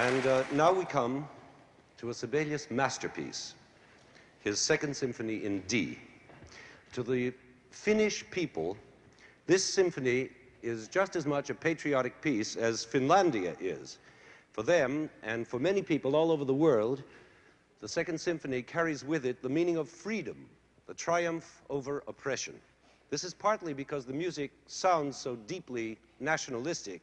And now we come to a Sibelius masterpiece, his Second Symphony in D. To the Finnish people, this symphony is just as much a patriotic piece as Finlandia is. For them, and for many people all over the world, the Second Symphony carries with it the meaning of freedom, the triumph over oppression. This is partly because the music sounds so deeply nationalistic.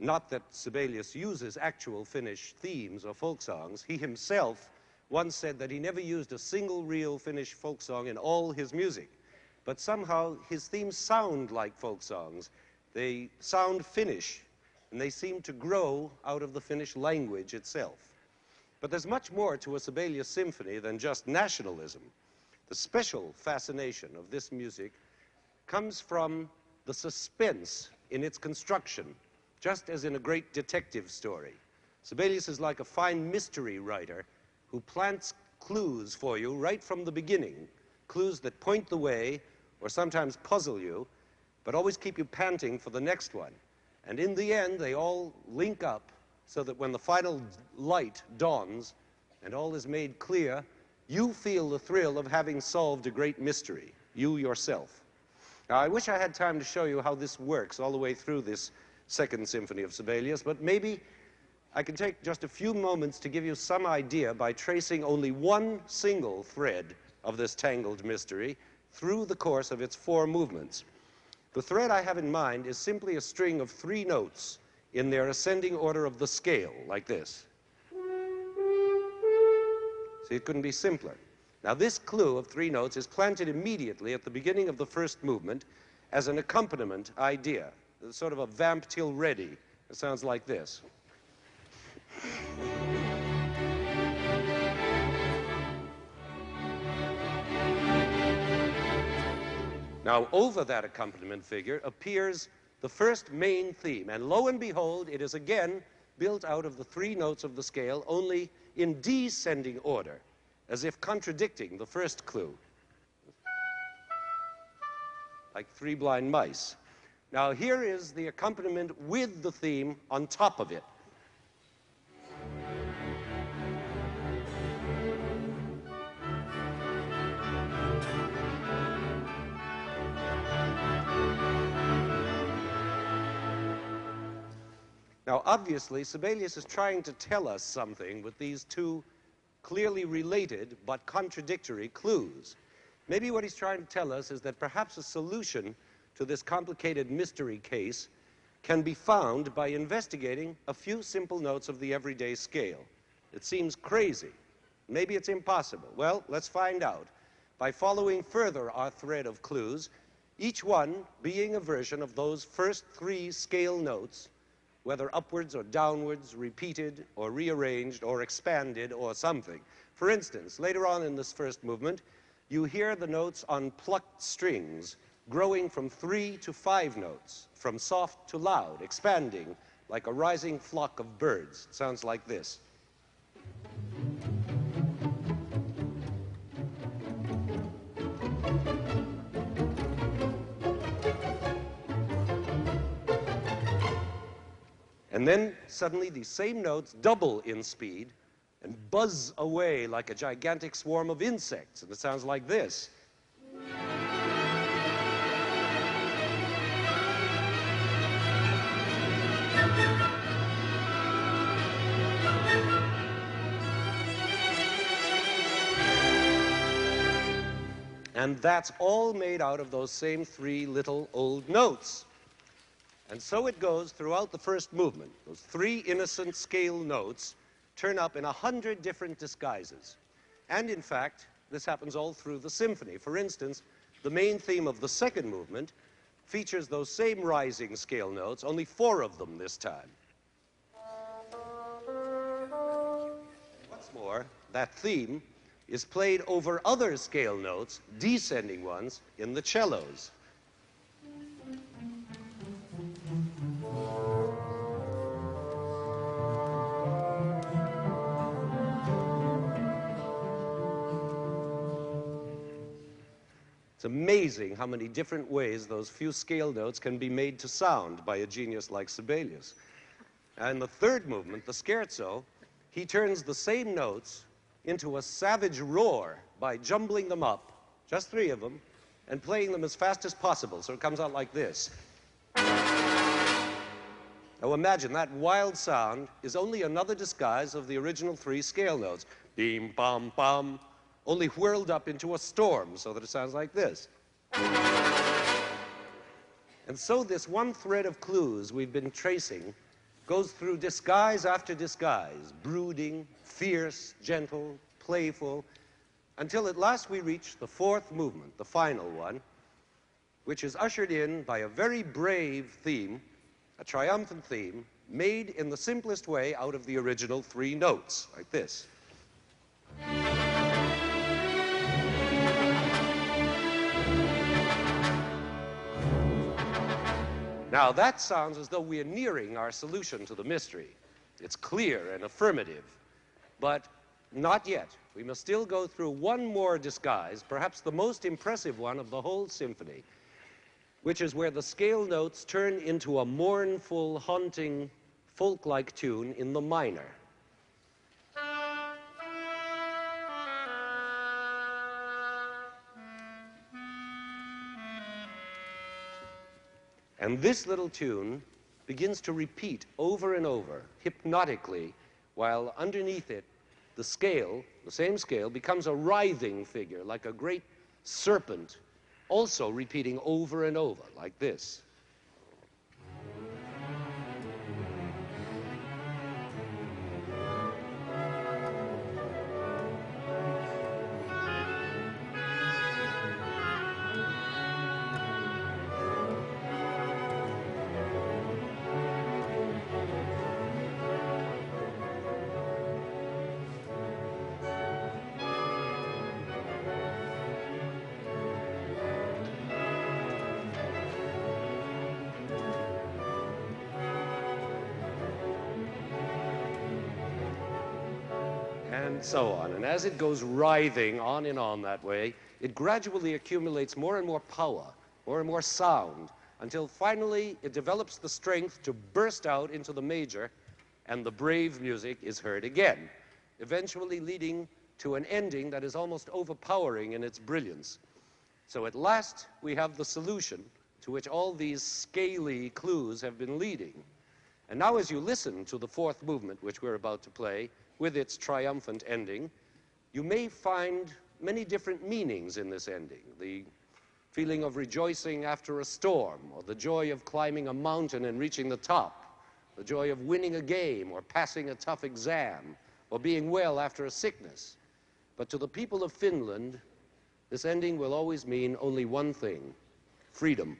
Not that Sibelius uses actual Finnish themes or folk songs. He himself once said that he never used a single real Finnish folk song in all his music. But somehow his themes sound like folk songs. They sound Finnish, and they seem to grow out of the Finnish language itself. But there's much more to a Sibelius symphony than just nationalism. The special fascination of this music comes from the suspense in its construction, just as in a great detective story. Sibelius is like a fine mystery writer who plants clues for you right from the beginning, clues that point the way or sometimes puzzle you, but always keep you panting for the next one. And in the end, they all link up so that when the final light dawns and all is made clear, you feel the thrill of having solved a great mystery, you yourself. Now, I wish I had time to show you how this works all the way through this Second Symphony of Sibelius, but maybe I can take just a few moments to give you some idea by tracing only one single thread of this tangled mystery through the course of its 4 movements. The thread I have in mind is simply a string of 3 notes in their ascending order of the scale, like this. See, it couldn't be simpler. Now, this clue of 3 notes is planted immediately at the beginning of the first movement as an accompaniment idea, sort of a vamp till ready. It sounds like this. Now, over that accompaniment figure appears the first main theme, and lo and behold, it is again built out of the 3 notes of the scale, only in descending order, as if contradicting the first clue, like 3 blind mice. Now, here is the accompaniment with the theme on top of it. Now, obviously, Sibelius is trying to tell us something with these 2 clearly related but contradictory clues. Maybe what he's trying to tell us is that perhaps a solution to this complicated mystery case can be found by investigating a few simple notes of the everyday scale. It seems crazy. Maybe it's impossible. Well, let's find out by following further our thread of clues, each one being a version of those first 3 scale notes, whether upwards or downwards, repeated or rearranged or expanded or something. For instance, later on in this first movement, you hear the notes on plucked strings growing from 3 to 5 notes, from soft to loud, expanding like a rising flock of birds. It sounds like this. And then suddenly these same notes double in speed and buzz away like a gigantic swarm of insects. And it sounds like this. And that's all made out of those same 3 little old notes. And so it goes throughout the first movement. Those 3 innocent scale notes turn up in 100 different disguises. And in fact, this happens all through the symphony. For instance, the main theme of the second movement features those same rising scale notes, only 4 of them this time. What's more, that theme is played over other scale notes, descending ones, in the cellos. It's amazing how many different ways those few scale notes can be made to sound by a genius like Sibelius. And the third movement, the scherzo, he turns the same notes into a savage roar by jumbling them up, just three of them, and playing them as fast as possible, so it comes out like this. Now imagine that wild sound is only another disguise of the original three scale notes. Beam, bum, bum, only whirled up into a storm so that it sounds like this. And so this one thread of clues we've been tracing goes through disguise after disguise, brooding, fierce, gentle, playful, until at last we reach the fourth movement, the final one, which is ushered in by a very brave theme, a triumphant theme, made in the simplest way out of the original three notes, like this. Now, that sounds as though we are nearing our solution to the mystery. It's clear and affirmative, but not yet. We must still go through one more disguise, perhaps the most impressive one of the whole symphony, which is where the scale notes turn into a mournful, haunting, folk-like tune in the minor. And this little tune begins to repeat over and over, hypnotically, while underneath it, the scale, the same scale, becomes a writhing figure, like a great serpent, also repeating over and over, like this. And so on. And as it goes writhing on and on that way, it gradually accumulates more and more power, more and more sound, until finally it develops the strength to burst out into the major, and the brave music is heard again, eventually leading to an ending that is almost overpowering in its brilliance. So at last we have the solution to which all these scaly clues have been leading. And now as you listen to the fourth movement, which we're about to play, with its triumphant ending, you may find many different meanings in this ending. The feeling of rejoicing after a storm, or the joy of climbing a mountain and reaching the top, the joy of winning a game, or passing a tough exam, or being well after a sickness. But to the people of Finland, this ending will always mean only one thing: freedom.